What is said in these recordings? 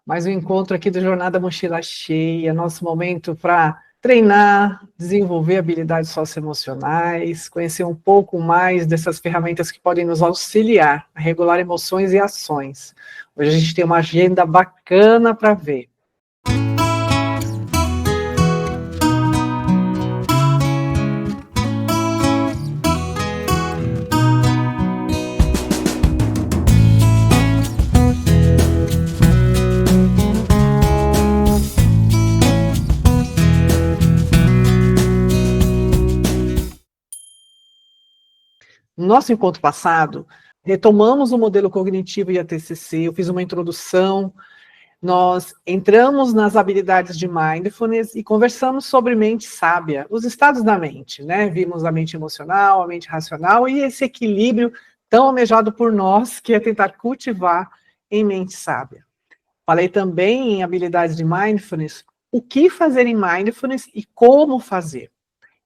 mais um encontro aqui do Jornada Mochila Cheia, nosso momento para treinar, desenvolver habilidades socioemocionais, conhecer um pouco mais dessas ferramentas que podem nos auxiliar a regular emoções e ações. Hoje a gente tem uma agenda bacana para ver. No nosso encontro passado, retomamos o modelo cognitivo e a TCC, eu fiz uma introdução, nós entramos nas habilidades de mindfulness e conversamos sobre mente sábia, os estados da mente, né? Vimos a mente emocional, a mente racional e esse equilíbrio tão almejado por nós, que é tentar cultivar em mente sábia. Falei também em habilidades de mindfulness, o que fazer em mindfulness e como fazer.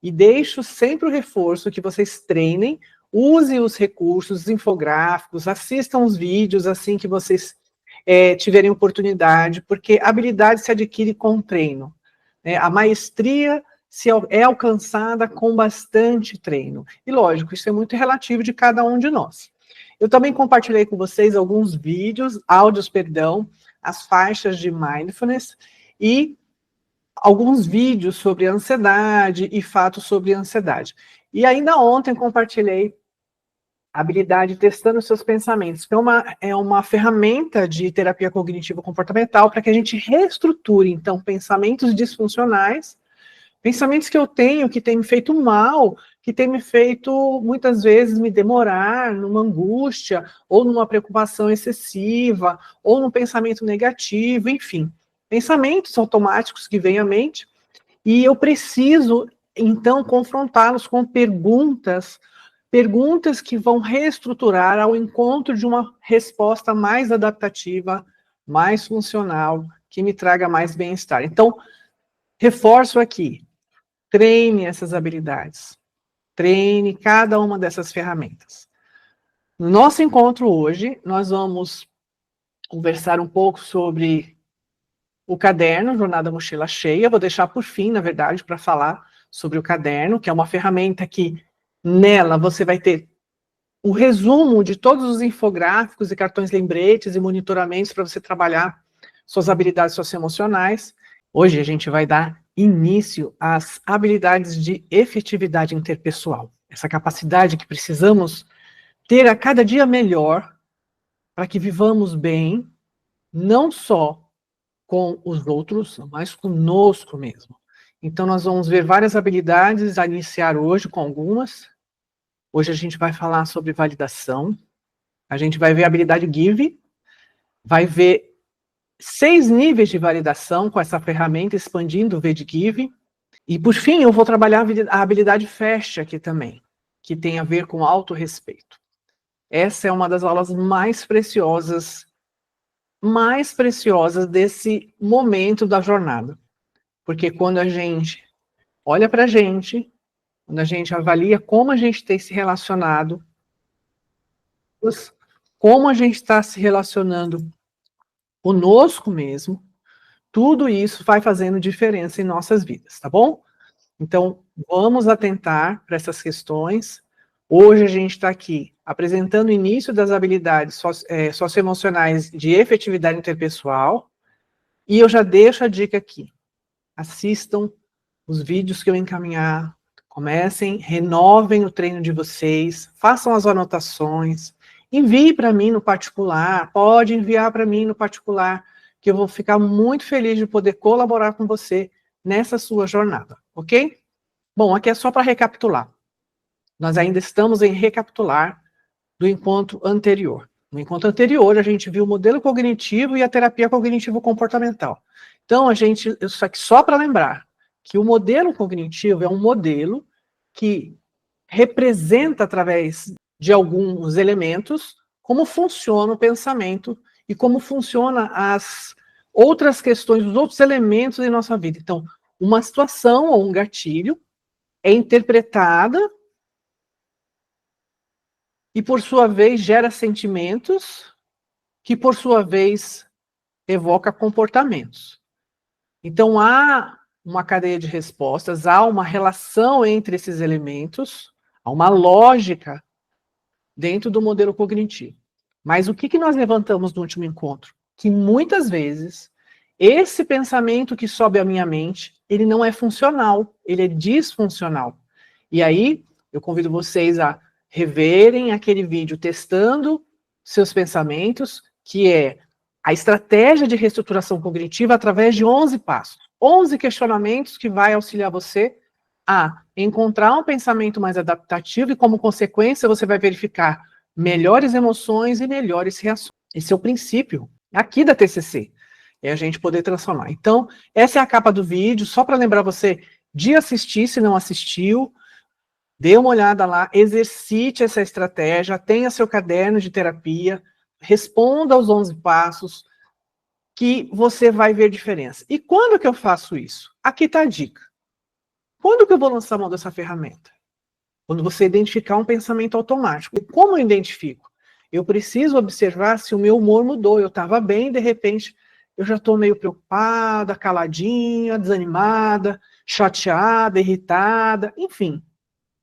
E deixo sempre o reforço que vocês treinem, usem os recursos, os infográficos, assistam os vídeos assim que vocês tiverem oportunidade, porque habilidade se adquire com treino. Né? A maestria é alcançada com bastante treino. E lógico, isso é muito relativo de cada um de nós. Eu também compartilhei com vocês alguns áudios, as faixas de mindfulness e alguns vídeos sobre ansiedade e fatos sobre ansiedade. E ainda ontem compartilhei a habilidade testando seus pensamentos, que é uma ferramenta de terapia cognitivo-comportamental para que a gente reestruture, então, pensamentos disfuncionais, pensamentos que eu tenho, que têm me feito mal, que têm me feito, muitas vezes, me demorar numa angústia, ou numa preocupação excessiva, ou num pensamento negativo, enfim. Pensamentos automáticos que vêm à mente, e eu preciso, então, confrontá-los com perguntas que vão reestruturar ao encontro de uma resposta mais adaptativa, mais funcional, que me traga mais bem-estar. Então, reforço aqui, treine essas habilidades, treine cada uma dessas ferramentas. No nosso encontro hoje, nós vamos conversar um pouco sobre o caderno, Jornada Mochila Cheia. Vou deixar por fim, na verdade, para falar sobre o caderno, que é uma ferramenta que, nela, você vai ter o resumo de todos os infográficos e cartões lembretes e monitoramentos para você trabalhar suas habilidades socioemocionais. Hoje a gente vai dar início às habilidades de efetividade interpessoal. Essa capacidade que precisamos ter a cada dia melhor para que vivamos bem, não só com os outros, mas conosco mesmo. Então nós vamos ver várias habilidades, a iniciar hoje com algumas. Hoje a gente vai falar sobre validação, a gente vai ver a habilidade Give, vai ver 6 níveis de validação com essa ferramenta, expandindo o V de Give. E, por fim, eu vou trabalhar a habilidade FAST aqui também, que tem a ver com autorrespeito. Essa é uma das aulas mais preciosas desse momento da jornada. Porque quando a gente olha para a gente, quando a gente avalia como a gente tem se relacionado, como a gente está se relacionando conosco mesmo, tudo isso vai fazendo diferença em nossas vidas, tá bom? Então, vamos atentar para essas questões. Hoje a gente está aqui apresentando o início das habilidades socioemocionais de efetividade interpessoal, e eu já deixo a dica aqui. Assistam os vídeos que eu encaminhar, comecem, renovem o treino de vocês, façam as anotações, envie para mim no particular, pode enviar para mim no particular, que eu vou ficar muito feliz de poder colaborar com você nessa sua jornada, ok? Bom, aqui é só para recapitular. Nós ainda estamos em recapitular do encontro anterior. No encontro anterior, a gente viu o modelo cognitivo e a terapia cognitivo-comportamental. Então, só para lembrar, que o modelo cognitivo é um modelo que representa, através de alguns elementos, como funciona o pensamento e como funciona as outras questões, os outros elementos em nossa vida. Então, uma situação ou um gatilho é interpretada e, por sua vez, gera sentimentos que, por sua vez, evoca comportamentos. Então, há uma cadeia de respostas, há uma relação entre esses elementos, há uma lógica dentro do modelo cognitivo. Mas o que nós levantamos no último encontro? Que muitas vezes, esse pensamento que sobe à minha mente, ele não é funcional, ele é disfuncional. E aí, eu convido vocês a reverem aquele vídeo testando seus pensamentos, que é a estratégia de reestruturação cognitiva através de 11 passos. 11 questionamentos que vai auxiliar você a encontrar um pensamento mais adaptativo e, como consequência, você vai verificar melhores emoções e melhores reações. Esse é o princípio aqui da TCC, é a gente poder transformar. Então, essa é a capa do vídeo, só para lembrar você de assistir, se não assistiu, dê uma olhada lá, exercite essa estratégia, tenha seu caderno de terapia, responda aos 11 passos, que você vai ver diferença. E quando que eu faço isso? Aqui está a dica. Quando que eu vou lançar mão dessa ferramenta? Quando você identificar um pensamento automático. E como eu identifico? Eu preciso observar se o meu humor mudou. Eu estava bem, de repente, eu já estou meio preocupada, caladinha, desanimada, chateada, irritada, enfim.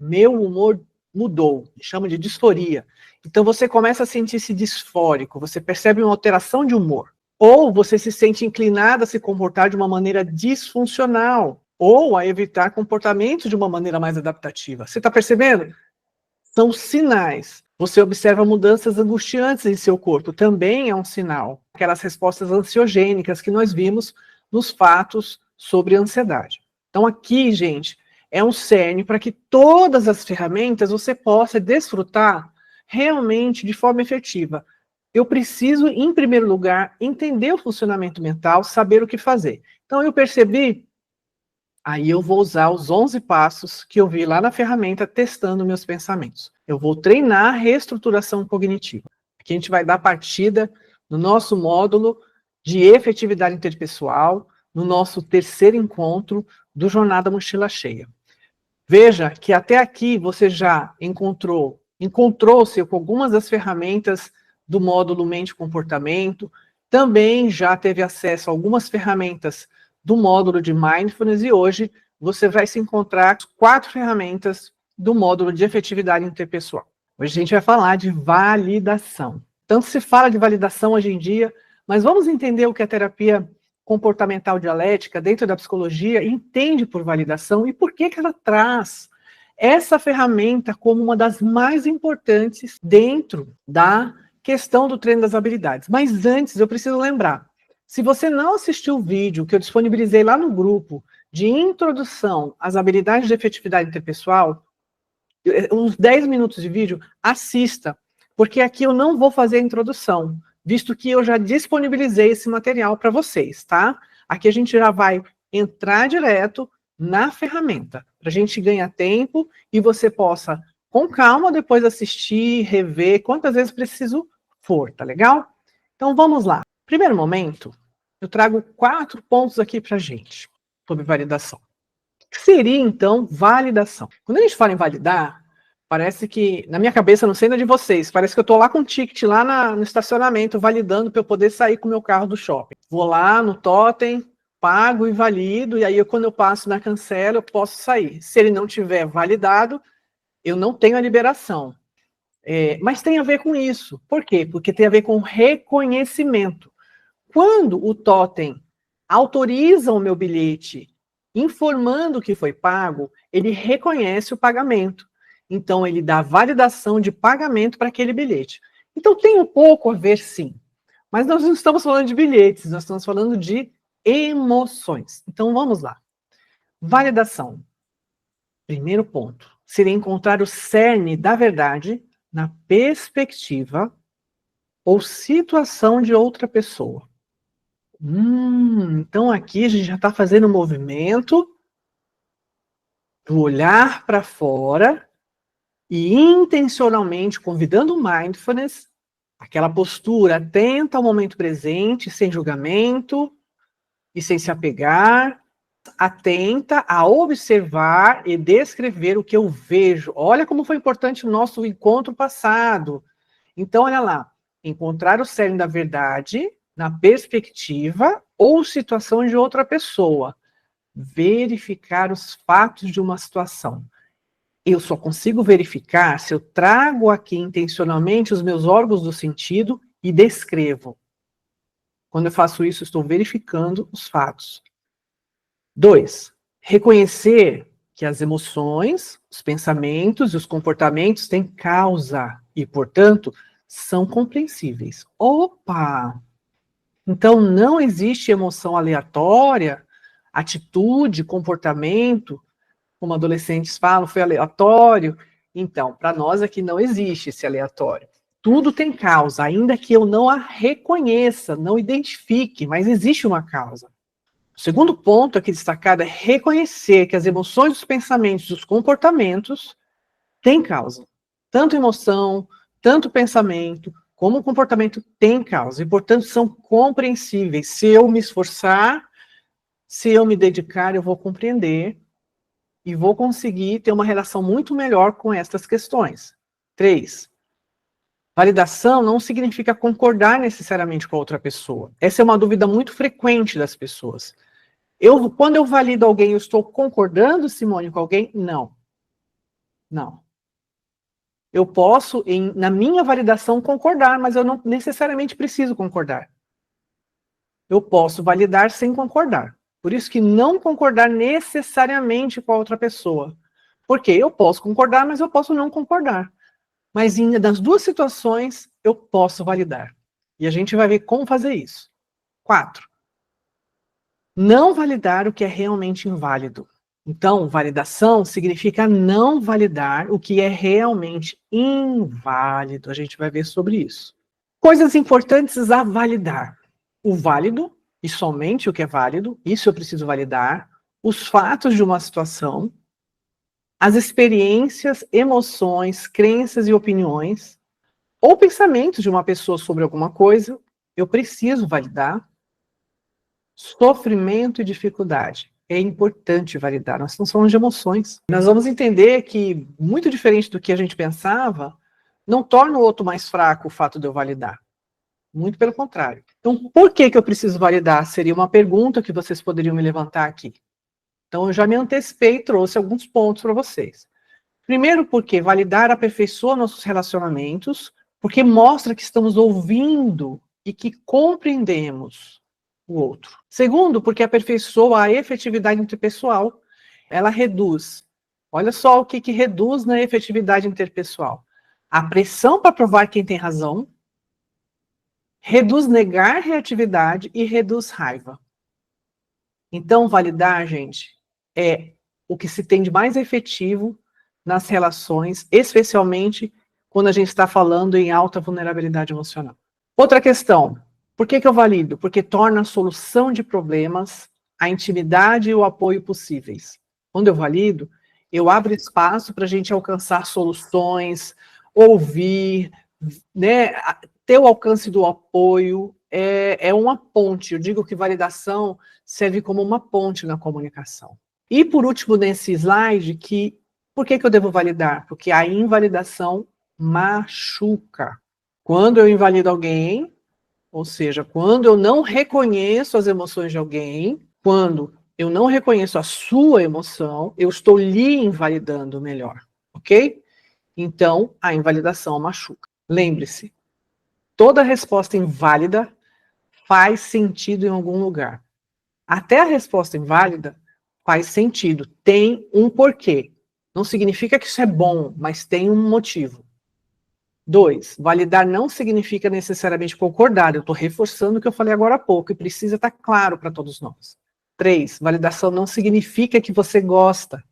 Meu humor mudou, chama de disforia. Então você começa a sentir-se disfórico, você percebe uma alteração de humor. Ou você se sente inclinado a se comportar de uma maneira disfuncional, ou a evitar comportamentos de uma maneira mais adaptativa. Você está percebendo? São sinais. Você observa mudanças angustiantes em seu corpo, também é um sinal. Aquelas respostas ansiogênicas que nós vimos nos fatos sobre ansiedade. Então aqui, gente, é um cerne para que todas as ferramentas você possa desfrutar realmente de forma efetiva. Eu preciso, em primeiro lugar, entender o funcionamento mental, saber o que fazer. Então eu percebi, aí eu vou usar os 11 passos que eu vi lá na ferramenta testando meus pensamentos. Eu vou treinar a reestruturação cognitiva. Aqui a gente vai dar partida no nosso módulo de efetividade interpessoal, no nosso terceiro encontro do Jornada Mochila Cheia. Veja que até aqui você já encontrou-se com algumas das ferramentas do módulo Mente e Comportamento, também já teve acesso a algumas ferramentas do módulo de Mindfulness e hoje você vai se encontrar com 4 ferramentas do módulo de efetividade interpessoal. Hoje a gente vai falar de validação. Tanto se fala de validação hoje em dia, mas vamos entender o que a terapia comportamental dialética dentro da psicologia entende por validação e por que ela traz essa ferramenta como uma das mais importantes dentro da questão do treino das habilidades. Mas antes, eu preciso lembrar, se você não assistiu o vídeo que eu disponibilizei lá no grupo de introdução às habilidades de efetividade interpessoal, uns 10 minutos de vídeo, assista, porque aqui eu não vou fazer a introdução, visto que eu já disponibilizei esse material para vocês, tá? Aqui a gente já vai entrar direto na ferramenta, para a gente ganhar tempo e você possa, com calma, depois assistir, rever, quantas vezes preciso for, tá legal? Então vamos lá. Primeiro momento, eu trago 4 pontos aqui para a gente, sobre validação. O que seria, então, validação? Quando a gente fala em validar, parece que, na minha cabeça, não sei na de vocês, parece que eu estou lá com um ticket lá no estacionamento, validando para eu poder sair com o meu carro do shopping. Vou lá no totem, pago e valido, e aí quando eu passo na cancela, eu posso sair. Se ele não tiver validado, eu não tenho a liberação. Mas tem a ver com isso. Por quê? Porque tem a ver com reconhecimento. Quando o totem autoriza o meu bilhete, informando que foi pago, ele reconhece o pagamento. Então, ele dá validação de pagamento para aquele bilhete. Então, tem um pouco a ver, sim. Mas nós não estamos falando de bilhetes, nós estamos falando de emoções. Então, vamos lá. Validação. Primeiro ponto. Seria encontrar o cerne da verdade na perspectiva ou situação de outra pessoa. Então aqui a gente já está fazendo um movimento do olhar para fora e intencionalmente convidando o mindfulness, aquela postura atenta ao momento presente, sem julgamento e sem se apegar, atenta a observar e descrever o que eu vejo. Olha como foi importante o nosso encontro passado. Então, olha lá, encontrar o cerne da verdade na perspectiva ou situação de outra pessoa. Verificar os fatos de uma situação. Eu só consigo verificar se eu trago aqui intencionalmente os meus órgãos do sentido e descrevo. Quando eu faço isso, estou verificando os fatos. 2, reconhecer que as emoções, os pensamentos e os comportamentos têm causa e, portanto, são compreensíveis. Opa! Então, não existe emoção aleatória, atitude, comportamento, como adolescentes falam, foi aleatório. Então, para nós aqui não existe esse aleatório. Tudo tem causa, ainda que eu não a reconheça, não identifique, mas existe uma causa. O segundo ponto aqui destacado é reconhecer que as emoções, os pensamentos e os comportamentos têm causa. Tanto emoção, tanto pensamento, como o comportamento tem causa, e, portanto, são compreensíveis. Se eu me esforçar, se eu me dedicar, eu vou compreender e vou conseguir ter uma relação muito melhor com estas questões. 3, validação não significa concordar necessariamente com a outra pessoa. Essa é uma dúvida muito frequente das pessoas. Quando eu valido alguém, eu estou concordando, Simone, com alguém? Não. Não. Eu posso, na minha validação, concordar, mas eu não necessariamente preciso concordar. Eu posso validar sem concordar. Por isso que não concordar necessariamente com a outra pessoa. Porque eu posso concordar, mas eu posso não concordar. Mas nas duas situações, eu posso validar. E a gente vai ver como fazer isso. 4, não validar o que é realmente inválido. Então, validação significa não validar o que é realmente inválido. A gente vai ver sobre isso. Coisas importantes a validar. O válido, e somente o que é válido, isso eu preciso validar. Os fatos de uma situação. As experiências, emoções, crenças e opiniões. Ou pensamentos de uma pessoa sobre alguma coisa, eu preciso validar. Sofrimento e dificuldade. É importante validar. Nós estamos falando de emoções. Nós vamos entender que, muito diferente do que a gente pensava, não torna o outro mais fraco o fato de eu validar. Muito pelo contrário. Então, por que eu preciso validar? Seria uma pergunta que vocês poderiam me levantar aqui. Então, eu já me antecipei e trouxe alguns pontos para vocês. Primeiro, porque validar aperfeiçoa nossos relacionamentos, porque mostra que estamos ouvindo e que compreendemos o outro. Segundo, porque aperfeiçoa a efetividade interpessoal. Ela reduz. Olha só o que reduz na efetividade interpessoal. A pressão para provar quem tem razão, reduz negar reatividade e reduz raiva. Então, validar, gente, é o que se tem de mais efetivo nas relações, especialmente quando a gente está falando em alta vulnerabilidade emocional. Outra questão. Por que eu valido? Porque torna a solução de problemas, a intimidade e o apoio possíveis. Quando eu valido, eu abro espaço para a gente alcançar soluções, ouvir, né, ter o alcance do apoio, é uma ponte. Eu digo que validação serve como uma ponte na comunicação. E por último, nesse slide, por que eu devo validar? Porque a invalidação machuca. Quando eu invalido alguém, ou seja, quando eu não reconheço as emoções de alguém, quando eu não reconheço a sua emoção, eu estou lhe invalidando melhor, ok? Então, a invalidação machuca. Lembre-se, toda resposta inválida faz sentido em algum lugar. Até a resposta inválida faz sentido, tem um porquê. Não significa que isso é bom, mas tem um motivo. 2, validar não significa necessariamente concordar. Eu estou reforçando o que eu falei agora há pouco e precisa estar claro para todos nós. 3, validação não significa que você gosta.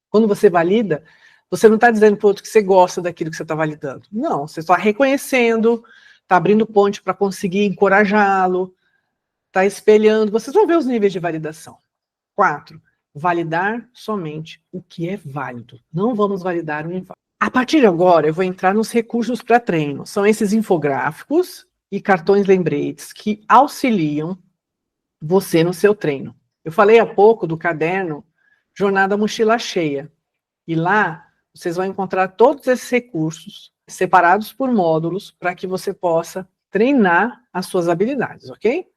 Quando você valida, você não está dizendo para o outro que você gosta daquilo que você está validando. Não, você está reconhecendo, está abrindo ponte para conseguir encorajá-lo, está espelhando. Vocês vão ver os níveis de validação. 4, validar somente o que é válido. Não vamos validar o inválido. A partir de agora, eu vou entrar nos recursos para treino. São esses infográficos e cartões lembretes que auxiliam você no seu treino. Eu falei há pouco do caderno Jornada Mochila Cheia. E lá, vocês vão encontrar todos esses recursos separados por módulos para que você possa treinar as suas habilidades, ok?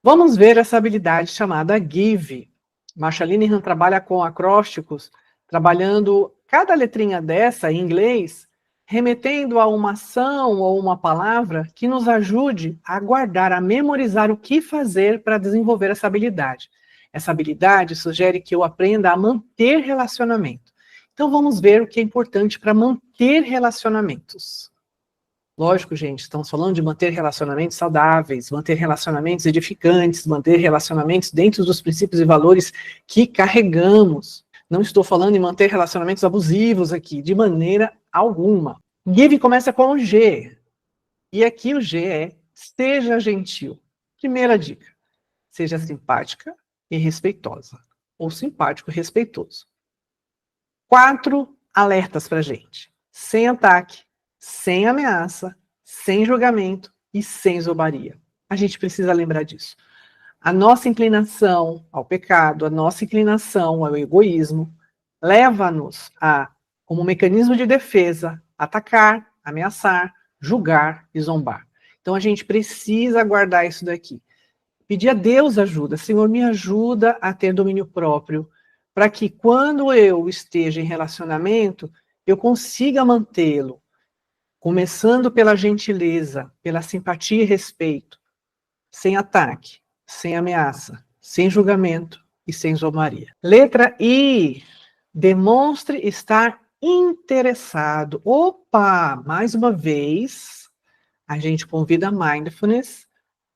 Vamos ver essa habilidade chamada Give. Marsha Linehan trabalha com acrósticos, trabalhando cada letrinha dessa em inglês, remetendo a uma ação ou uma palavra que nos ajude a guardar, a memorizar o que fazer para desenvolver essa habilidade. Essa habilidade sugere que eu aprenda a manter relacionamento. Então vamos ver o que é importante para manter relacionamentos. Lógico, gente, estamos falando de manter relacionamentos saudáveis, manter relacionamentos edificantes, manter relacionamentos dentro dos princípios e valores que carregamos. Não estou falando em manter relacionamentos abusivos aqui, de maneira alguma. Give começa com o G. E aqui o G é seja gentil. Primeira dica. Seja simpática e respeitosa. Ou simpático e respeitoso. 4 alertas pra gente. Sem ataque, sem ameaça, sem julgamento e sem zombaria. A gente precisa lembrar disso. A nossa inclinação ao pecado, a nossa inclinação ao egoísmo, leva-nos a, como mecanismo de defesa, atacar, ameaçar, julgar e zombar. Então a gente precisa guardar isso daqui. Pedir a Deus ajuda. Senhor, me ajuda a ter domínio próprio, para que quando eu esteja em relacionamento, eu consiga mantê-lo, começando pela gentileza, pela simpatia e respeito, sem ataque, sem ameaça, sem julgamento e sem zombaria. Letra I. Demonstre estar interessado. Opa! Mais uma vez, a gente convida a Mindfulness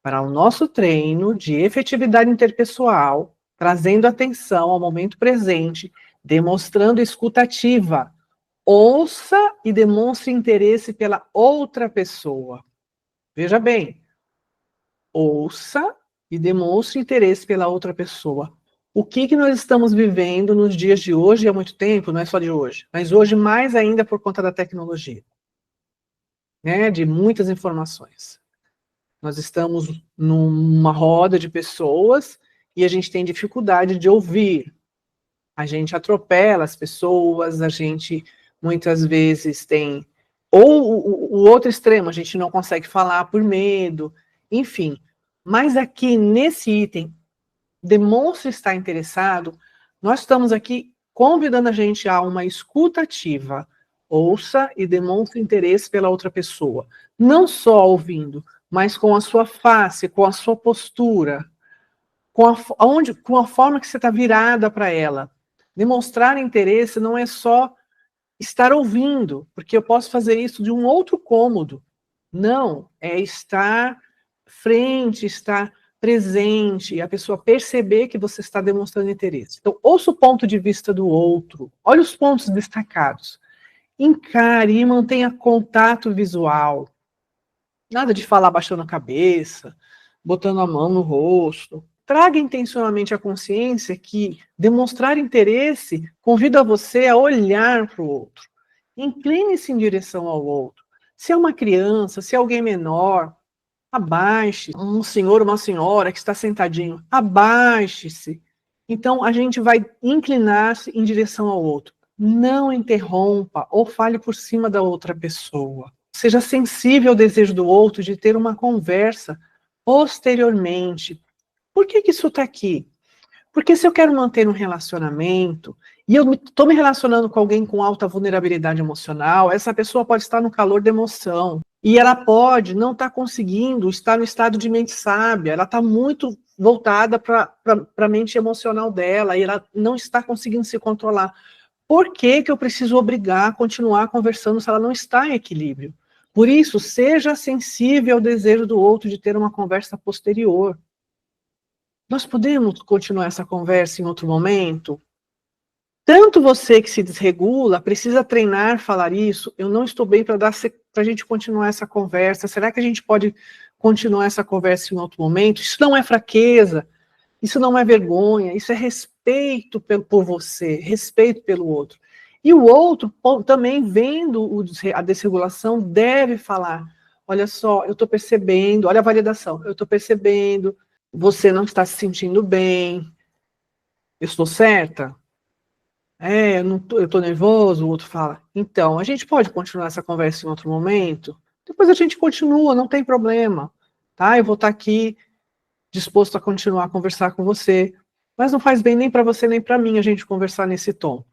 para o nosso treino de efetividade interpessoal, trazendo atenção ao momento presente, demonstrando escuta ativa. Ouça e demonstre interesse pela outra pessoa. Veja bem, ouça e demonstre interesse pela outra pessoa. O que nós estamos vivendo nos dias de hoje, e há muito tempo, não é só de hoje, mas hoje mais ainda por conta da tecnologia, né, de muitas informações. Nós estamos numa roda de pessoas e a gente tem dificuldade de ouvir. A gente atropela as pessoas, a gente muitas vezes tem... Ou o outro extremo, a gente não consegue falar por medo, enfim. Mas aqui, nesse item, demonstre estar interessado, nós estamos aqui convidando a gente a uma escuta ativa. Ouça e demonstre interesse pela outra pessoa. Não só ouvindo, mas com a sua face, com a sua postura, com a forma que você está virada para ela. Demonstrar interesse não é só estar ouvindo, porque eu posso fazer isso de um outro cômodo. Não, é estar frente, estar presente, e a pessoa perceber que você está demonstrando interesse. Então, ouça o ponto de vista do outro, olhe os pontos destacados, encare e mantenha contato visual. Nada de falar baixando a cabeça, botando a mão no rosto. Traga intencionalmente a consciência que demonstrar interesse convida você a olhar para o outro. Incline-se em direção ao outro. Se é uma criança, se é alguém menor, abaixe. Um senhor, uma senhora que está sentadinho, abaixe-se. Então, a gente vai inclinar-se em direção ao outro. Não interrompa ou fale por cima da outra pessoa. Seja sensível ao desejo do outro de ter uma conversa posteriormente. Por que isso está aqui? Porque se eu quero manter um relacionamento e eu estou me relacionando com alguém com alta vulnerabilidade emocional, essa pessoa pode estar no calor da emoção e ela pode não estar conseguindo estar no estado de mente sábia, ela está muito voltada para a mente emocional dela e ela não está conseguindo se controlar. Por que eu preciso obrigar a continuar conversando se ela não está em equilíbrio? Por isso, seja sensível ao desejo do outro de ter uma conversa posterior. Nós podemos continuar essa conversa em outro momento? Tanto você que se desregula, precisa treinar falar isso, eu não estou bem para a gente continuar essa conversa, será que a gente pode continuar essa conversa em outro momento? Isso não é fraqueza, isso não é vergonha, isso é respeito por você, respeito pelo outro. E o outro, também vendo a desregulação, deve falar, olha só, eu estou percebendo, olha a validação, eu estou percebendo, você não está se sentindo bem, eu estou certa? Eu estou nervoso, o outro fala. Então, a gente pode continuar essa conversa em outro momento? Depois a gente continua, não tem problema, tá? Eu vou estar aqui disposto a continuar a conversar com você, mas não faz bem nem para você nem para mim a gente conversar nesse tom.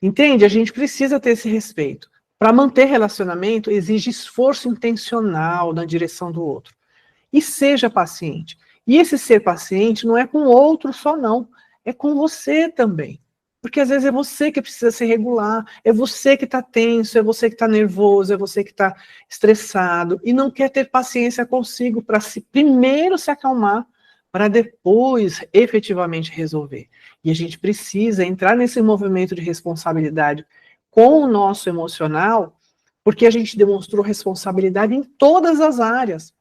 Entende? A gente precisa ter esse respeito. Para manter relacionamento, exige esforço intencional na direção do outro. E seja paciente. E esse ser paciente não é com o outro só, não. É com você também. Porque às vezes é você que precisa se regular, é você que está tenso, é você que está nervoso, é você que está estressado e não quer ter paciência consigo para primeiro se acalmar, para depois efetivamente resolver. E a gente precisa entrar nesse movimento de responsabilidade com o nosso emocional, porque a gente demonstrou responsabilidade em todas as áreas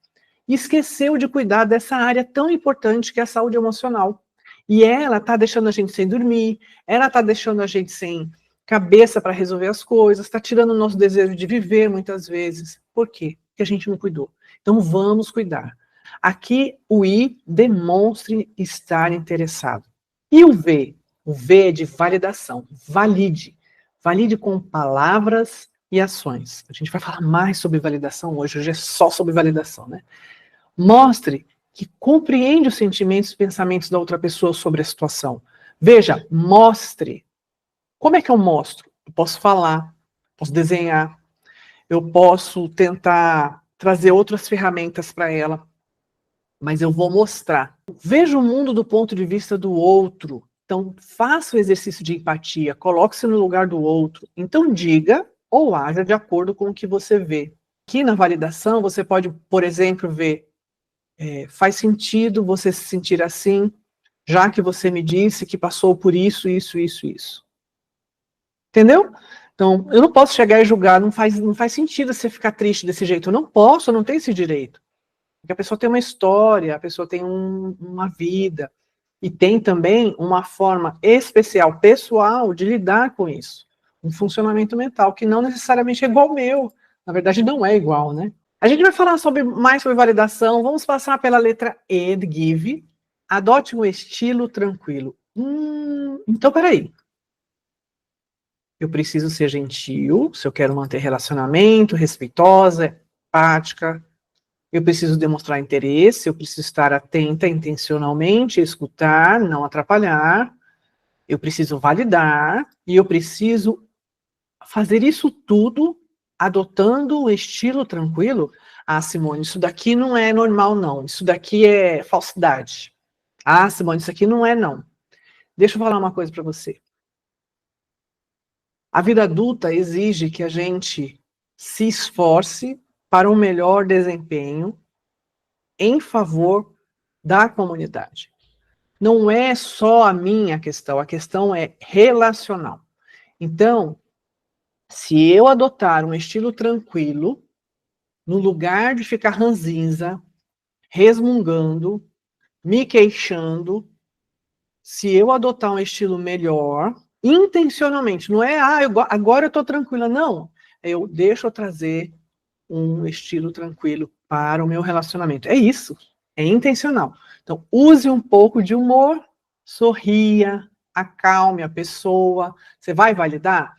e esqueceu de cuidar dessa área tão importante que é a saúde emocional. E ela está deixando a gente sem dormir, ela está deixando a gente sem cabeça para resolver as coisas, está tirando o nosso desejo de viver muitas vezes. Por quê? Porque a gente não cuidou. Então vamos cuidar. Aqui o I, demonstre estar interessado. E o V? O V é de validação. Valide. Valide com palavras e ações. A gente vai falar mais sobre validação hoje é só sobre validação, né? Mostre que compreende os sentimentos e pensamentos da outra pessoa sobre a situação. Veja, mostre. Como é que eu mostro? Eu posso falar, posso desenhar, eu posso tentar trazer outras ferramentas para ela, mas eu vou mostrar. Veja o mundo do ponto de vista do outro. Então, faça o exercício de empatia, coloque-se no lugar do outro. Então, diga ou haja de acordo com o que você vê. Aqui na validação, você pode, por exemplo, ver faz sentido você se sentir assim, já que você me disse que passou por isso, isso, isso, isso. Entendeu? Então, eu não posso chegar e julgar, não faz sentido você ficar triste desse jeito. Eu não posso, eu não tenho esse direito. Porque a pessoa tem uma história, a pessoa tem uma vida, e tem também uma forma especial, pessoal, de lidar com isso. Um funcionamento mental que não necessariamente é igual ao meu. Na verdade, não é igual, né? A gente vai falar mais sobre validação. Vamos passar pela letra E de give. Adote um estilo tranquilo. Então, peraí. Eu preciso ser gentil, se eu quero manter relacionamento, respeitosa, empática. Eu preciso demonstrar interesse, eu preciso estar atenta intencionalmente, escutar, não atrapalhar. Eu preciso validar e eu preciso fazer isso tudo adotando um estilo tranquilo. Ah, Simone, isso daqui não é normal, não. Isso daqui é falsidade. Ah, Simone, isso aqui não é, não. Deixa eu falar uma coisa para você. A vida adulta exige que a gente se esforce para um melhor desempenho em favor da comunidade. Não é só a minha questão, a questão é relacional. Então, se eu adotar um estilo tranquilo, no lugar de ficar ranzinza, resmungando, me queixando, se eu adotar um estilo melhor, intencionalmente, não é, agora eu estou tranquila, não. Deixo eu trazer um estilo tranquilo para o meu relacionamento. É isso, é intencional. Então, use um pouco de humor, sorria, acalme a pessoa. Você vai validar?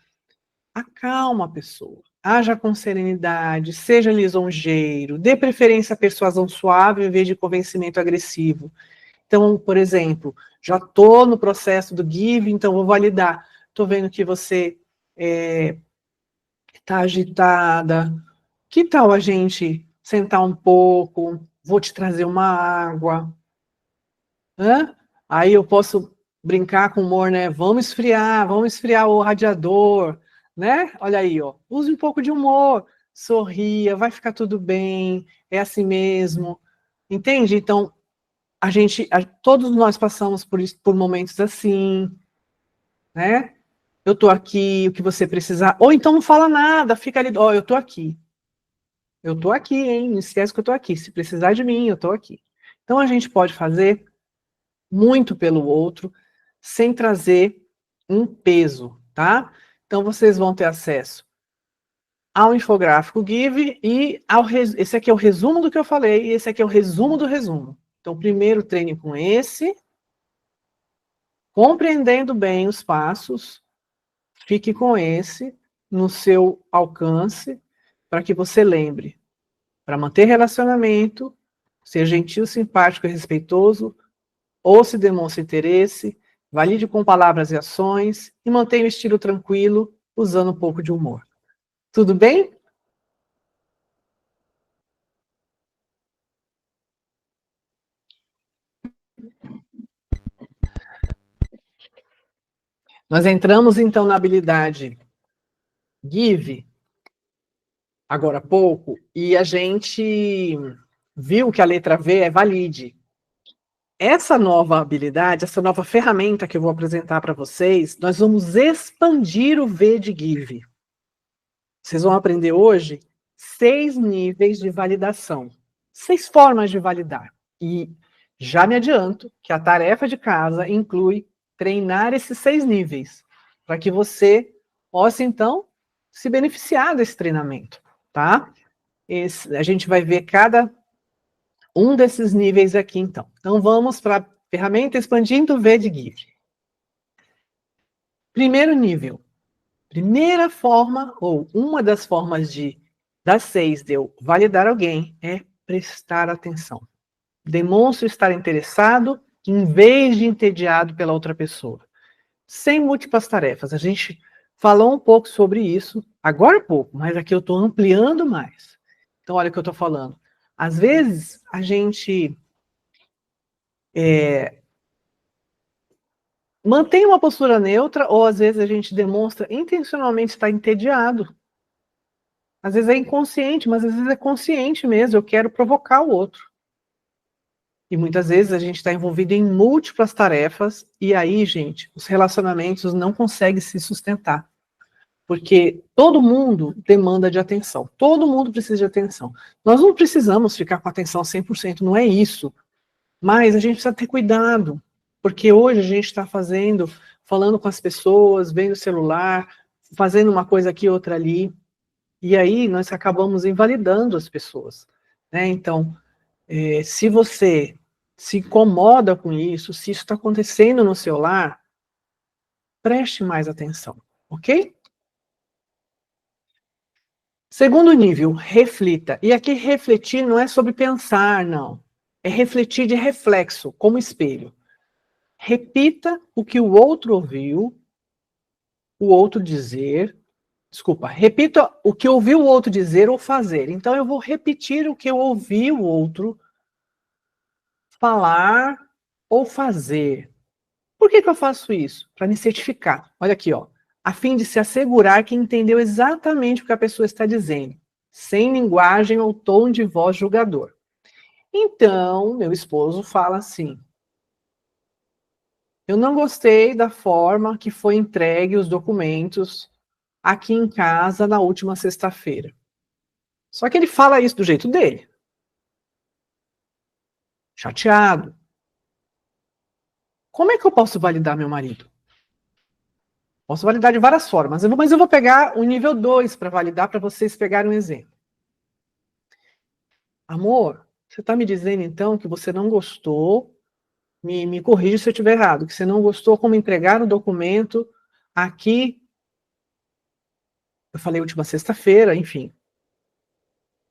Acalma a pessoa. Haja com serenidade, seja lisonjeiro, dê preferência à persuasão suave em vez de convencimento agressivo. Então, por exemplo, já estou no processo do give, então vou validar. Estou vendo que você está agitada. Que tal a gente sentar um pouco? Vou te trazer uma água. Hã? Aí eu posso brincar com humor, né? Vamos esfriar o radiador, né? Olha aí, ó. Use um pouco de humor, sorria, vai ficar tudo bem, é assim mesmo. Entende? Então, todos nós passamos por momentos assim, né? Eu tô aqui, o que você precisar. Ou então não fala nada, fica ali, ó, eu tô aqui. Eu tô aqui, hein? Não esquece que eu tô aqui. Se precisar de mim, eu tô aqui. Então a gente pode fazer muito pelo outro, sem trazer um peso, tá? Então vocês vão ter acesso ao infográfico Give e esse aqui é o resumo do que eu falei e esse aqui é o resumo do resumo. Então primeiro treine com esse, compreendendo bem os passos, fique com esse no seu alcance para que você lembre. para manter relacionamento, ser gentil, simpático e respeitoso, ou se demonstre interesse, valide com palavras e ações e mantenha o estilo tranquilo, usando um pouco de humor. Tudo bem? Nós entramos, então, na habilidade Give, agora há pouco, e a gente viu que a letra V é valide. Essa nova habilidade, essa nova ferramenta que eu vou apresentar para vocês, nós vamos expandir o V de Give. Vocês vão aprender hoje 6 níveis de validação, 6 formas de validar. E já me adianto que a tarefa de casa inclui treinar esses 6 níveis, para que você possa, então, se beneficiar desse treinamento, tá? A gente vai ver cada um desses níveis aqui, então. Então, vamos para a ferramenta expandindo o V de Give. Primeiro nível. Primeira forma, ou uma das formas das 6 de eu validar alguém, é prestar atenção. Demonstre estar interessado, em vez de entediado pela outra pessoa. Sem múltiplas tarefas. A gente falou um pouco sobre isso, agora há pouco, mas aqui eu estou ampliando mais. Então, olha o que eu estou falando. Às vezes, a gente mantém uma postura neutra, ou às vezes a gente demonstra intencionalmente estar entediado. Às vezes é inconsciente, mas às vezes é consciente mesmo, eu quero provocar o outro. E muitas vezes a gente está envolvido em múltiplas tarefas, e aí, gente, os relacionamentos não conseguem se sustentar. Porque todo mundo demanda de atenção, todo mundo precisa de atenção. Nós não precisamos ficar com atenção 100%, não é isso. Mas a gente precisa ter cuidado, porque hoje a gente está falando com as pessoas, vendo o celular, fazendo uma coisa aqui, outra ali, e aí nós acabamos invalidando as pessoas, né? Então, se você se incomoda com isso, se isso está acontecendo no seu lar, preste mais atenção, ok? Segundo nível, reflita. E aqui refletir não é sobre pensar, não. É refletir de reflexo, como espelho. Repita o que o outro ouviu, o outro dizer. Desculpa, repita o que ouviu o outro dizer ou fazer. Então eu vou repetir o que eu ouvi o outro falar ou fazer. Por que eu faço isso? Para me certificar. Olha aqui, ó. A fim de se assegurar que entendeu exatamente o que a pessoa está dizendo, sem linguagem ou tom de voz julgador. Então, meu esposo fala assim: eu não gostei da forma que foi entregue os documentos aqui em casa na última sexta-feira. Só que ele fala isso do jeito dele. Chateado. Como é que eu posso validar meu marido? Posso validar de várias formas, mas eu vou pegar o nível 2 para validar, para vocês pegarem um exemplo. Amor, você está me dizendo então que você não gostou, me corrija se eu estiver errado, que você não gostou como entregar o documento aqui, eu falei última sexta-feira, enfim.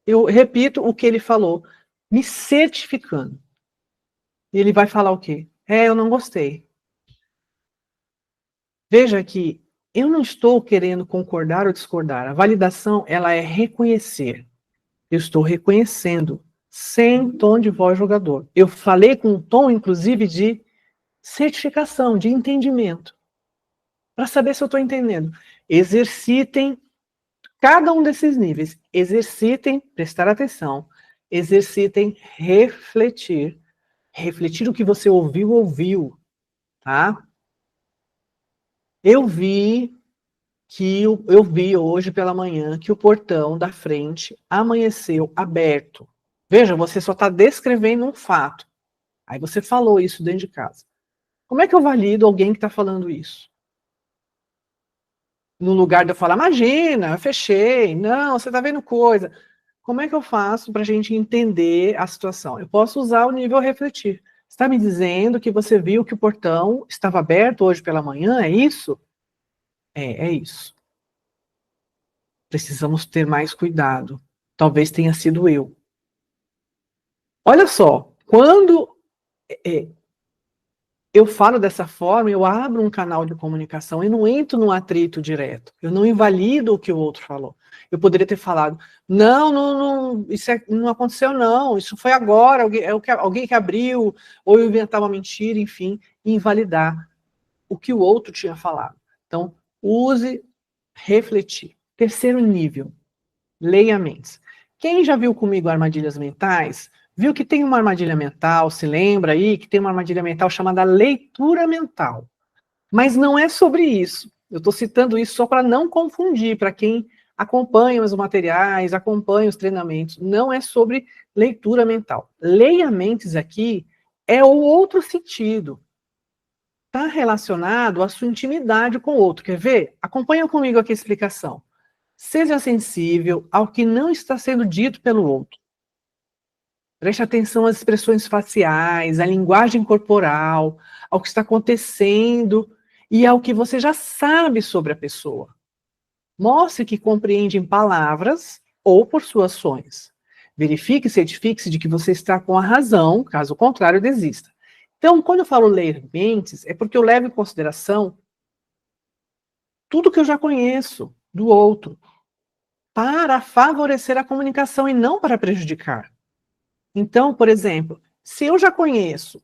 Eu repito o que ele falou, me certificando. E ele vai falar o quê? Eu não gostei. Veja que eu não estou querendo concordar ou discordar. A validação, ela é reconhecer. Eu estou reconhecendo, sem tom de voz julgador. Eu falei com um tom, inclusive, de certificação, de entendimento. Para saber se eu estou entendendo. Exercitem cada um desses níveis. Exercitem prestar atenção. Exercitem refletir. Refletir o que você ouviu, tá? Eu vi hoje pela manhã que o portão da frente amanheceu aberto. Veja, você só está descrevendo um fato. Aí você falou isso dentro de casa. Como é que eu valido alguém que está falando isso? No lugar de eu falar, imagina, eu fechei, não, você está vendo coisa. Como é que eu faço para a gente entender a situação? Eu posso usar o nível refletir. Você está me dizendo que você viu que o portão estava aberto hoje pela manhã, é isso? É isso. Precisamos ter mais cuidado. Talvez tenha sido eu. Olha só, quando eu falo dessa forma, eu abro um canal de comunicação, eu não entro num atrito direto, eu não invalido o que o outro falou. Eu poderia ter falado, não, isso não aconteceu não, isso foi agora, alguém que abriu, ou eu inventar uma mentira, enfim, e invalidar o que o outro tinha falado. Então, use refletir. Terceiro nível, leia mentes. Quem já viu comigo armadilhas mentais, viu que tem uma armadilha mental, se lembra aí que tem uma armadilha mental chamada leitura mental. Mas não é sobre isso. Eu estou citando isso só para não confundir, para quem acompanha os materiais, acompanha os treinamentos. Não é sobre leitura mental. Leia mentes aqui é o outro sentido. Está relacionado à sua intimidade com o outro. Quer ver? Acompanha comigo aqui a explicação. Seja sensível ao que não está sendo dito pelo outro. Preste atenção às expressões faciais, à linguagem corporal, ao que está acontecendo e ao que você já sabe sobre a pessoa. Mostre que compreende em palavras ou por suas ações. Verifique e certifique-se de que você está com a razão, caso contrário, desista. Então, quando eu falo ler mentes, é porque eu levo em consideração tudo que eu já conheço do outro, para favorecer a comunicação e não para prejudicar. Então, por exemplo, se eu já conheço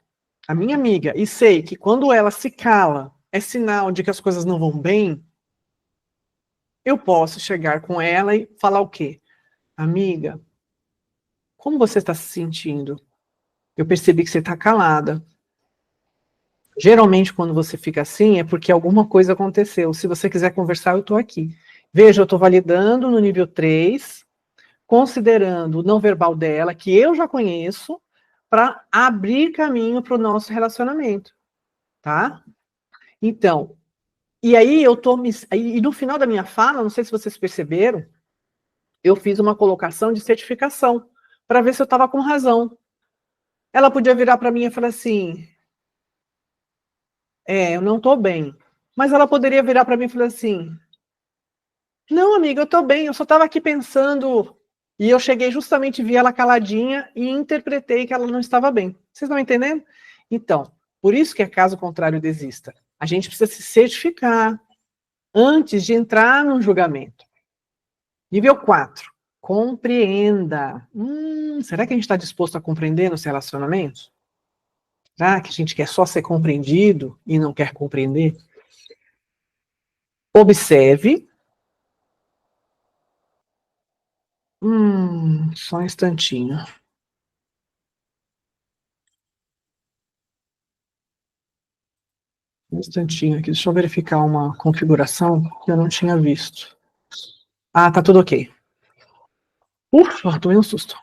a minha amiga e sei que quando ela se cala é sinal de que as coisas não vão bem, eu posso chegar com ela e falar o quê? Amiga, como você está se sentindo? Eu percebi que você está calada. Geralmente, quando você fica assim, é porque alguma coisa aconteceu. Se você quiser conversar, eu estou aqui. Veja, eu estou validando no nível 3, considerando o não verbal dela, que eu já conheço, para abrir caminho para o nosso relacionamento, tá? Então, e aí eu tô e no final da minha fala, não sei se vocês perceberam, eu fiz uma colocação de certificação para ver se eu estava com razão. Ela podia virar para mim e falar assim, eu não estou bem. Mas ela poderia virar para mim e falar assim, não, amiga, eu estou bem, eu só estava aqui pensando. E eu cheguei justamente, vi ela caladinha e interpretei que ela não estava bem. Vocês estão entendendo? Então, por isso que é caso contrário desista. A gente precisa se certificar antes de entrar no julgamento. Nível 4. Compreenda. Será que a gente está disposto a compreender nos relacionamentos? Será que a gente quer só ser compreendido e não quer compreender? Observe. Só um instantinho. Um instantinho aqui, deixa eu verificar uma configuração que eu não tinha visto. Ah, tá tudo ok. Ufa, tomei um susto.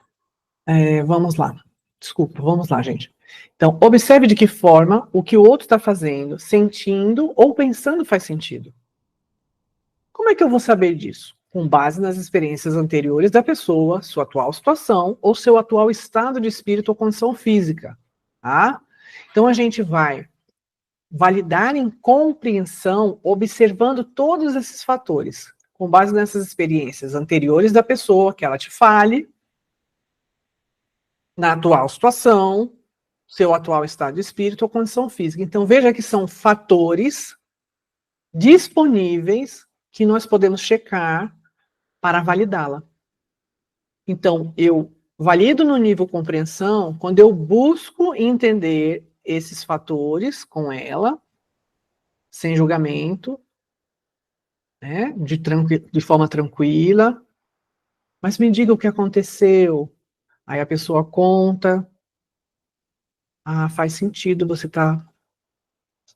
Vamos lá. Desculpa, vamos lá, gente. Então, observe de que forma o que o outro está fazendo, sentindo ou pensando faz sentido. Como é que eu vou saber disso? Com base nas experiências anteriores da pessoa, sua atual situação ou seu atual estado de espírito ou condição física. Tá? Então, a gente vai validar em compreensão, observando todos esses fatores, com base nessas experiências anteriores da pessoa, que ela te fale, na atual situação, seu atual estado de espírito ou condição física. Então, veja que são fatores disponíveis que nós podemos checar para validá-la. Então, eu valido no nível compreensão quando eu busco entender esses fatores com ela, sem julgamento, né, de forma tranquila, mas me diga o que aconteceu. Aí a pessoa conta, faz sentido você estar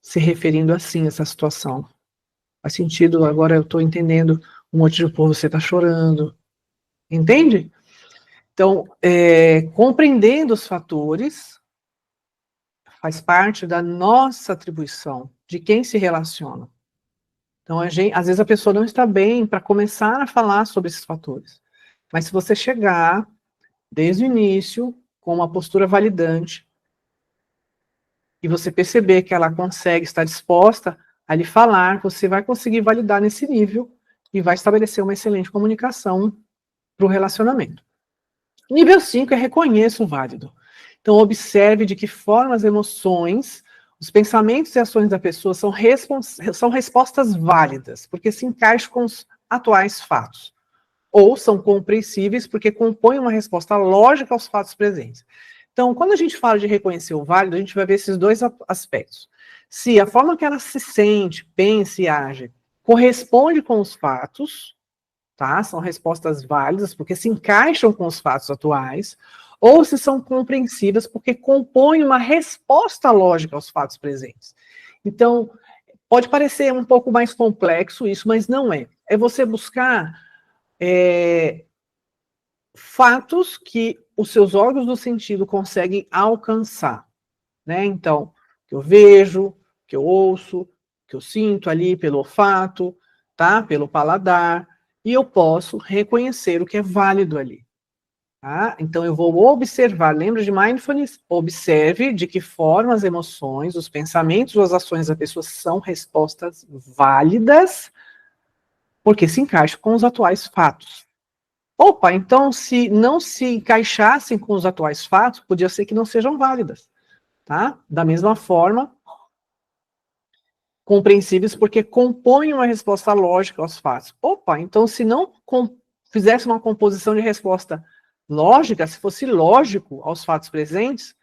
se referindo assim a essa situação. Faz sentido, agora eu estou entendendo o motivo por você estar chorando. Entende? Então, compreendendo os fatores faz parte da nossa atribuição, de quem se relaciona. Então, às vezes a pessoa não está bem para começar a falar sobre esses fatores. Mas se você chegar, desde o início, com uma postura validante, e você perceber que ela consegue estar disposta a lhe falar, você vai conseguir validar nesse nível e vai estabelecer uma excelente comunicação para o relacionamento. Nível 5 é reconheça o válido. Então, observe de que forma as emoções, os pensamentos e ações da pessoa são respostas válidas, porque se encaixam com os atuais fatos. Ou são compreensíveis, porque compõem uma resposta lógica aos fatos presentes. Então, quando a gente fala de reconhecer o válido, a gente vai ver esses dois aspectos. Se a forma que ela se sente, pensa e age corresponde com os fatos, tá? São respostas válidas, porque se encaixam com os fatos atuais, ou se são compreensíveis, porque compõem uma resposta lógica aos fatos presentes. Então, pode parecer um pouco mais complexo isso, mas não é. É você buscar fatos que os seus órgãos do sentido conseguem alcançar, né? Então, que eu vejo, que eu ouço, que eu sinto ali pelo olfato, tá? Pelo paladar, e eu posso reconhecer o que é válido ali. Tá? Então, eu vou observar, lembra de mindfulness? Observe de que forma as emoções, os pensamentos ou as ações da pessoa são respostas válidas, porque se encaixam com os atuais fatos. Opa, então se não se encaixassem com os atuais fatos, podia ser que não sejam válidas, tá? Da mesma forma, compreensíveis porque compõem uma resposta lógica aos fatos. Opa, então se não fizesse uma composição de resposta lógica, se fosse lógico aos fatos presentes,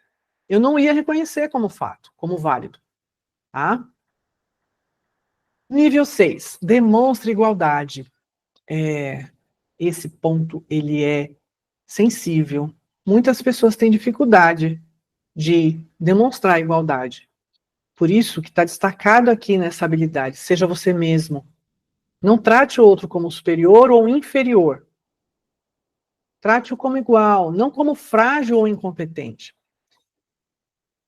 eu não ia reconhecer como fato, como válido, tá? Nível 6, demonstre igualdade. Esse ponto, ele é sensível. Muitas pessoas têm dificuldade de demonstrar igualdade. Por isso que está destacado aqui nessa habilidade, seja você mesmo. Não trate o outro como superior ou inferior. Trate-o como igual, não como frágil ou incompetente.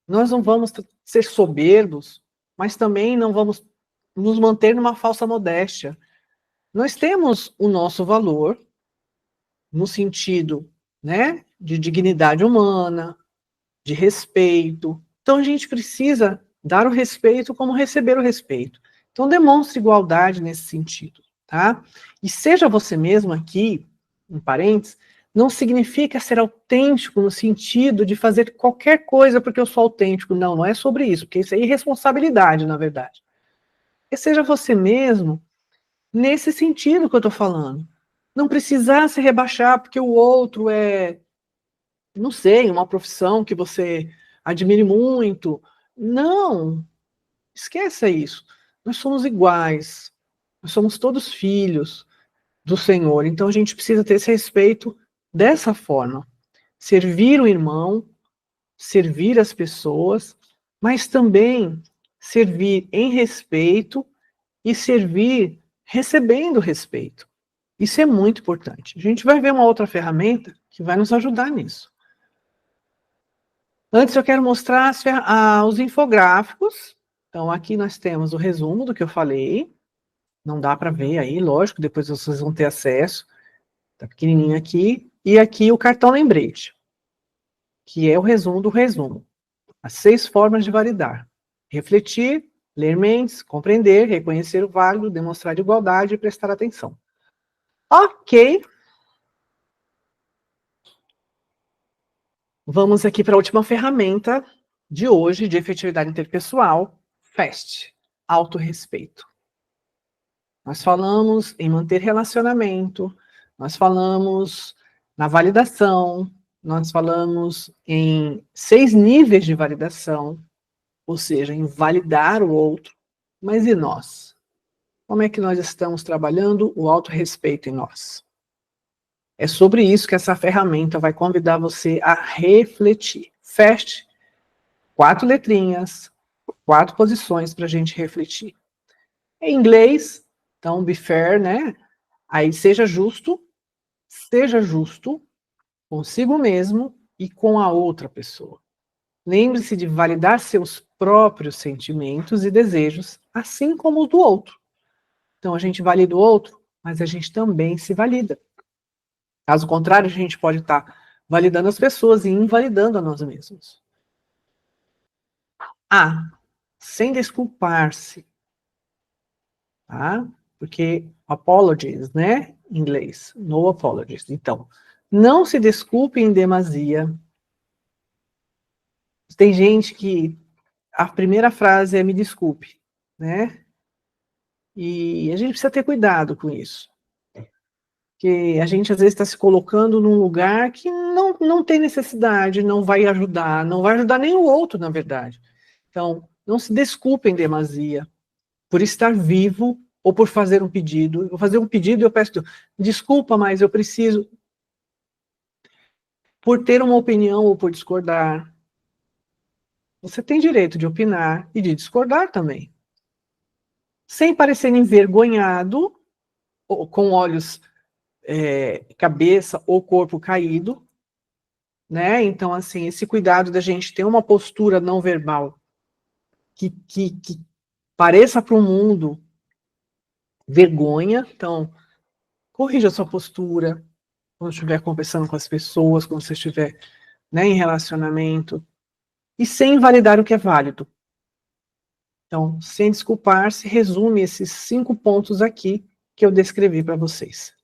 Nós não vamos ser soberbos, mas também não vamos nos manter numa falsa modéstia. Nós temos o nosso valor, no sentido, né, de dignidade humana, de respeito. Então a gente precisa dar o respeito como receber o respeito. Então demonstre igualdade nesse sentido, tá? E seja você mesmo aqui, em parênteses, não significa ser autêntico no sentido de fazer qualquer coisa porque eu sou autêntico. Não, não é sobre isso, porque isso é irresponsabilidade, na verdade. E seja você mesmo nesse sentido que eu estou falando. Não precisar se rebaixar porque o outro é, não sei, uma profissão que você admire muito. Não, esqueça isso. Nós somos iguais. Nós somos todos filhos do Senhor. Então a gente precisa ter esse respeito dessa forma. Servir o irmão, servir as pessoas, mas também servir em respeito e servir recebendo respeito. Isso é muito importante. A gente vai ver uma outra ferramenta que vai nos ajudar nisso. Antes eu quero mostrar os infográficos. Então aqui nós temos o resumo do que eu falei. Não dá para ver aí, lógico, depois vocês vão ter acesso. Tá pequenininho aqui. E aqui o cartão lembrete, que é o resumo do resumo. As 6 formas de validar. Refletir, ler mentes, compreender, reconhecer o válido, demonstrar igualdade e prestar atenção. Ok. Vamos aqui para a última ferramenta de hoje, de efetividade interpessoal, FAST, autorrespeito. Nós falamos em manter relacionamento, nós falamos na validação, nós falamos em 6 níveis de validação, ou seja, em validar o outro. Mas e nós? Como é que nós estamos trabalhando o autorrespeito em nós? É sobre isso que essa ferramenta vai convidar você a refletir. FAST, 4 letrinhas, 4 posições para a gente refletir. Em inglês, então, be fair, né? Aí seja justo consigo mesmo e com a outra pessoa. Lembre-se de validar seus próprios sentimentos e desejos, assim como os do outro. Então, a gente valida o outro, mas a gente também se valida. Caso contrário, a gente pode estar validando as pessoas e invalidando a nós mesmos. Sem desculpar-se, tá? Porque apologies, né? Em inglês, no apologies. Então, não se desculpe em demasia. Tem gente que a primeira frase é me desculpe, né? E a gente precisa ter cuidado com isso. Porque a gente às vezes está se colocando num lugar que não tem necessidade, não vai ajudar nem o outro, na verdade. Então, não se desculpem em demasia por estar vivo ou por fazer um pedido. Eu vou fazer um pedido e eu peço desculpa, mas eu preciso. Por ter uma opinião ou por discordar. Você tem direito de opinar e de discordar também. Sem parecer envergonhado, ou com olhos, cabeça ou corpo caído, né? Então, assim, esse cuidado da gente ter uma postura não verbal que pareça para o mundo vergonha. Então, corrija a sua postura quando estiver conversando com as pessoas, quando você estiver, né, em relacionamento, e sem invalidar o que é válido. Então, sem desculpar-se, resume esses 5 pontos aqui que eu descrevi para vocês.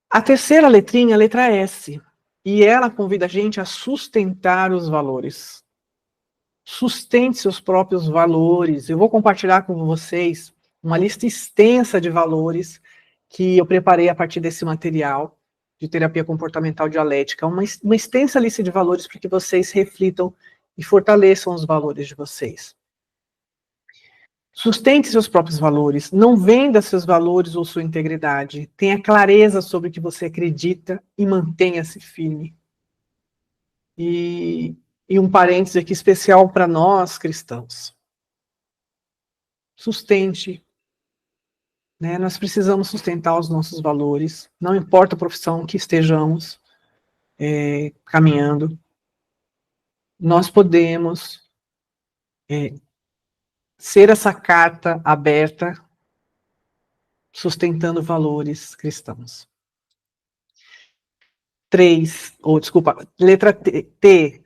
A terceira letrinha é a letra S, e ela convida a gente a sustentar os valores. Sustente seus próprios valores. Eu vou compartilhar com vocês uma lista extensa de valores que eu preparei a partir desse material de terapia comportamental dialética, uma extensa lista de valores para que vocês reflitam e fortaleçam os valores de vocês. Sustente seus próprios valores, não venda seus valores ou sua integridade. Tenha clareza sobre o que você acredita e mantenha-se firme. E um parêntese aqui especial para nós cristãos. Sustente, né? Nós precisamos sustentar os nossos valores, não importa a profissão que estejamos caminhando. Nós podemos ser essa carta aberta, sustentando valores cristãos. Letra T.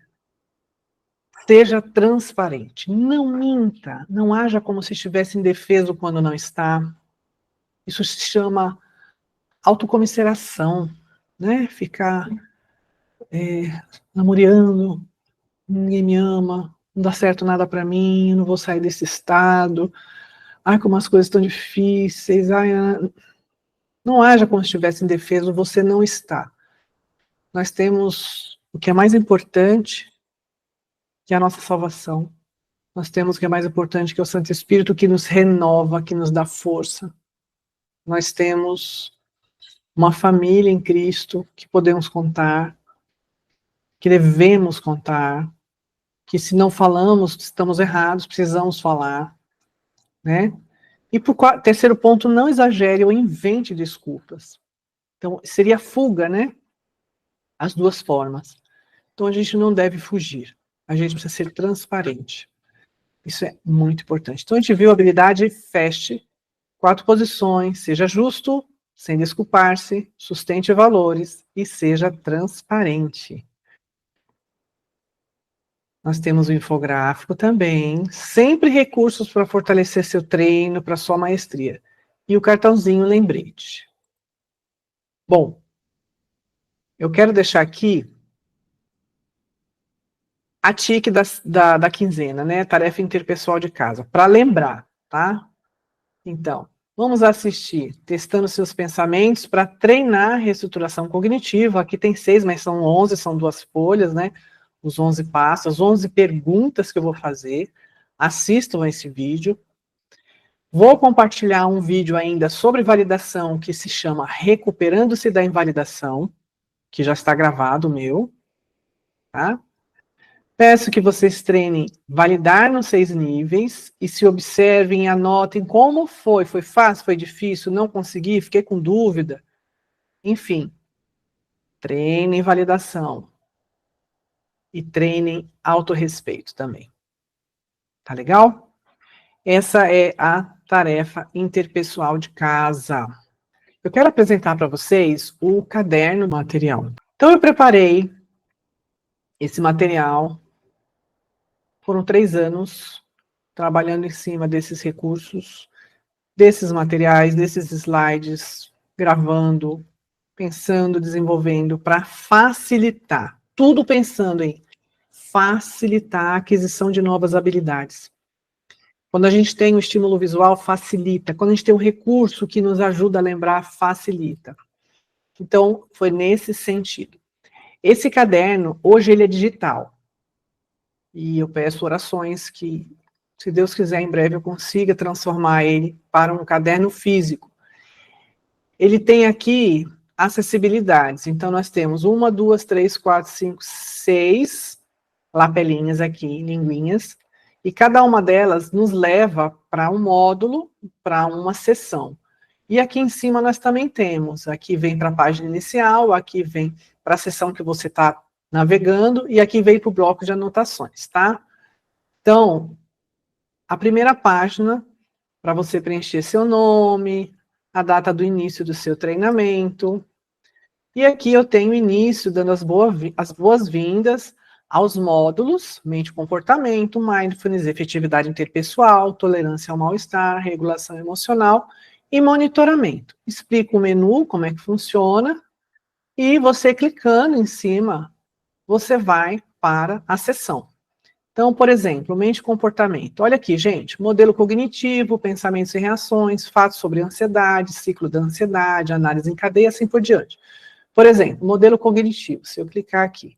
Seja transparente. Não minta. Não haja como se estivesse indefeso quando não está. Isso se chama autocomiseração, né? Ficar namorando, ninguém me ama, não dá certo nada para mim, eu não vou sair desse estado. Ai, como as coisas estão difíceis. Ai, não haja como se estivesse indefeso, você não está. Nós temos o que é mais importante, que é a nossa salvação. Nós temos o que é mais importante, que é o Santo Espírito, que nos renova, que nos dá força. Nós temos uma família em Cristo que podemos contar, que devemos contar, que se não falamos, estamos errados, precisamos falar, né? E por terceiro ponto, não exagere ou invente desculpas. Então, seria fuga, né? As duas formas. Então, a gente não deve fugir. A gente precisa ser transparente. Isso é muito importante. Então, a gente viu a habilidade FAST, 4 posições, seja justo, sem desculpar-se, sustente valores e seja transparente. Nós temos o infográfico também, sempre recursos para fortalecer seu treino, para sua maestria. E o cartãozinho lembrete. Bom, eu quero deixar aqui a TIC da quinzena, né? Tarefa interpessoal de casa, para lembrar, tá? Então, vamos assistir Testando Seus Pensamentos para treinar a reestruturação cognitiva. Aqui tem 6, mas são 11, são 2 folhas, né? Os 11 passos, as 11 perguntas que eu vou fazer. Assistam a esse vídeo. Vou compartilhar um vídeo ainda sobre validação que se chama Recuperando-se da Invalidação, que já está gravado, meu, tá? Peço que vocês treinem validar nos 6 níveis e se observem e anotem como foi. Foi fácil? Foi difícil? Não consegui? Fiquei com dúvida? Enfim, treinem validação. E treinem autorrespeito também. Tá legal? Essa é a tarefa interpessoal de casa. Eu quero apresentar para vocês o caderno material. Então, eu preparei esse material. Foram 3 anos trabalhando em cima desses recursos, desses materiais, desses slides, gravando, pensando, desenvolvendo, para facilitar. Tudo pensando em facilitar a aquisição de novas habilidades. Quando a gente tem um estímulo visual, facilita. Quando a gente tem um recurso que nos ajuda a lembrar, facilita. Então, foi nesse sentido. Esse caderno, hoje ele é digital. E eu peço orações que, se Deus quiser, em breve eu consiga transformar ele para um caderno físico. Ele tem aqui acessibilidades. Então, nós temos 1, 2, 3, 4, 5, 6 lapelinhas aqui, linguinhas, e cada uma delas nos leva para um módulo, para uma sessão. E aqui em cima nós também temos, aqui vem para a página inicial, aqui vem para a sessão que você está navegando, e aqui vem para o bloco de anotações, tá? Então, a primeira página, para você preencher seu nome, a data do início do seu treinamento, e aqui eu tenho o início, dando as boas-vindas aos módulos, mente e comportamento, mindfulness, efetividade interpessoal, tolerância ao mal-estar, regulação emocional e monitoramento. Explico o menu, como é que funciona, e você clicando em cima, você vai para a sessão. Então, por exemplo, mente e comportamento. Olha aqui, gente, modelo cognitivo, pensamentos e reações, fatos sobre ansiedade, ciclo da ansiedade, análise em cadeia, assim por diante. Por exemplo, modelo cognitivo, se eu clicar aqui,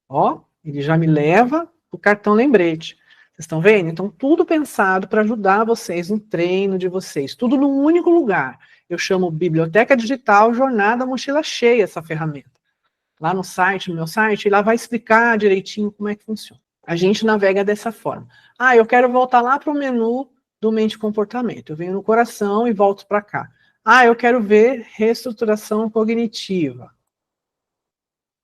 ó, ele já me leva para o cartão lembrete. Vocês estão vendo? Então, tudo pensado para ajudar vocês no treino de vocês. Tudo num único lugar. Eu chamo Biblioteca Digital Jornada Mochila Cheia, essa ferramenta. Lá no site, no meu site, lá vai explicar direitinho como é que funciona. A gente navega dessa forma. Ah, eu quero voltar lá para o menu do mente e comportamento. Eu venho no coração e volto para cá. Ah, eu quero ver reestruturação cognitiva.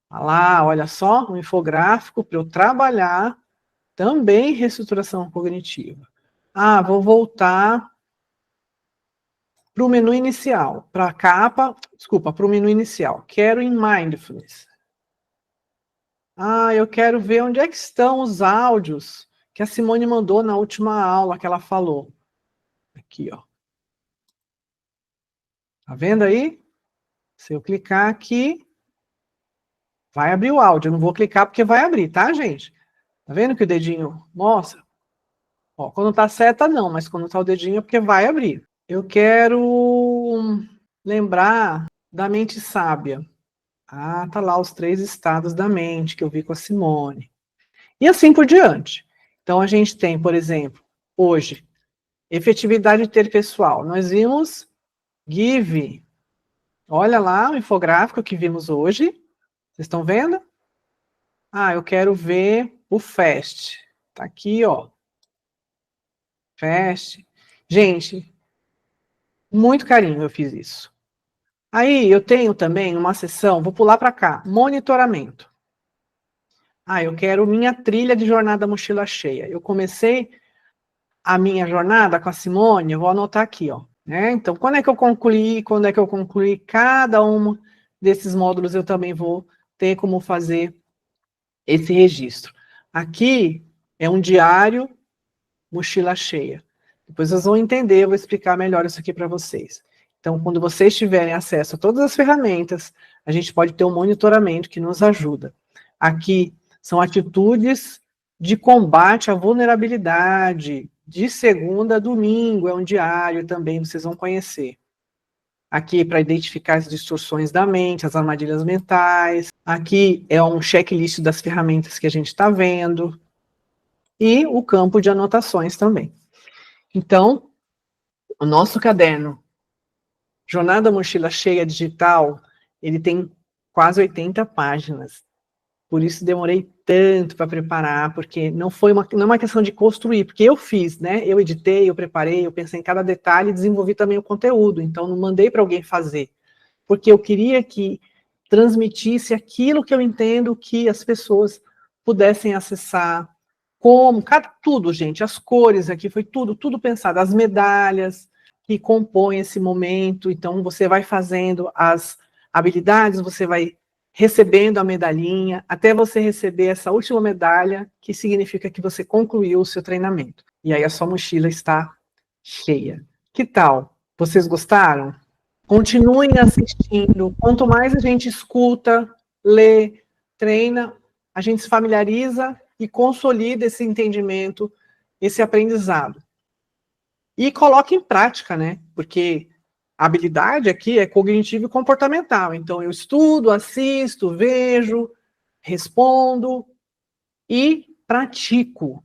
Lá, olha só, um infográfico para eu trabalhar também reestruturação cognitiva. Ah, vou voltar para o menu inicial, para a capa, desculpa, para o menu inicial. Quero em Mindfulness. Ah, eu quero ver onde é que estão os áudios que a Simone mandou na última aula que ela falou. Aqui, ó. Tá vendo aí? Se eu clicar aqui, vai abrir o áudio. Eu não vou clicar porque vai abrir, tá, gente? Tá vendo que o dedinho mostra? Ó, quando tá seta, não, mas quando tá o dedinho é porque vai abrir. Eu quero lembrar da mente sábia. Ah, tá lá os 3 estados da mente que eu vi com a Simone. E assim por diante. Então, a gente tem, por exemplo, hoje, efetividade interpessoal. Nós vimos Give. Olha lá o infográfico que vimos hoje. Vocês estão vendo? Ah, eu quero ver o FAST. Tá aqui, ó. FAST. Gente, muito carinho eu fiz isso. Aí eu tenho também uma seção, vou pular para cá, monitoramento. Ah, eu quero minha trilha de jornada mochila cheia. Eu comecei a minha jornada com a Simone, eu vou anotar aqui, ó. Né? Então, quando é que eu concluí cada um desses módulos, eu também vou ter como fazer esse registro. Aqui é um diário mochila cheia. Depois vocês vão entender, eu vou explicar melhor isso aqui para vocês. Então, quando vocês tiverem acesso a todas as ferramentas, a gente pode ter um monitoramento que nos ajuda. Aqui são atitudes de combate à vulnerabilidade, de segunda a domingo, é um diário também, vocês vão conhecer. Aqui para identificar as distorções da mente, as armadilhas mentais. Aqui é um checklist das ferramentas que a gente está vendo. E o campo de anotações também. Então, o nosso caderno, Jornada Mochila Cheia Digital, ele tem quase 80 páginas. Por isso demorei tanto para preparar, porque não é uma questão de construir, porque eu fiz, né? Eu editei, eu preparei, eu pensei em cada detalhe e desenvolvi também o conteúdo. Então, não mandei para alguém fazer, porque eu queria que transmitisse aquilo que eu entendo que as pessoas pudessem acessar, tudo, gente, as cores aqui, foi tudo pensado, as medalhas que compõem esse momento, então você vai fazendo as habilidades, você vai recebendo a medalhinha, até você receber essa última medalha, que significa que você concluiu o seu treinamento. E aí a sua mochila está cheia. Que tal? Vocês gostaram? Continuem assistindo. Quanto mais a gente escuta, lê, treina, a gente se familiariza e consolida esse entendimento, esse aprendizado. E coloca em prática, né? Porque a habilidade aqui é cognitiva e comportamental. Então, eu estudo, assisto, vejo, respondo e pratico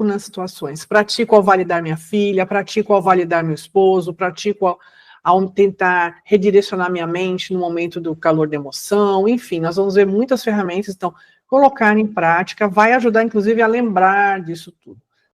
nas situações. Pratico ao validar minha filha, pratico ao validar meu esposo, pratico ao tentar redirecionar minha mente no momento do calor da emoção. Enfim, nós vamos ver muitas ferramentas. Então, colocar em prática vai ajudar, inclusive, a lembrar disso tudo.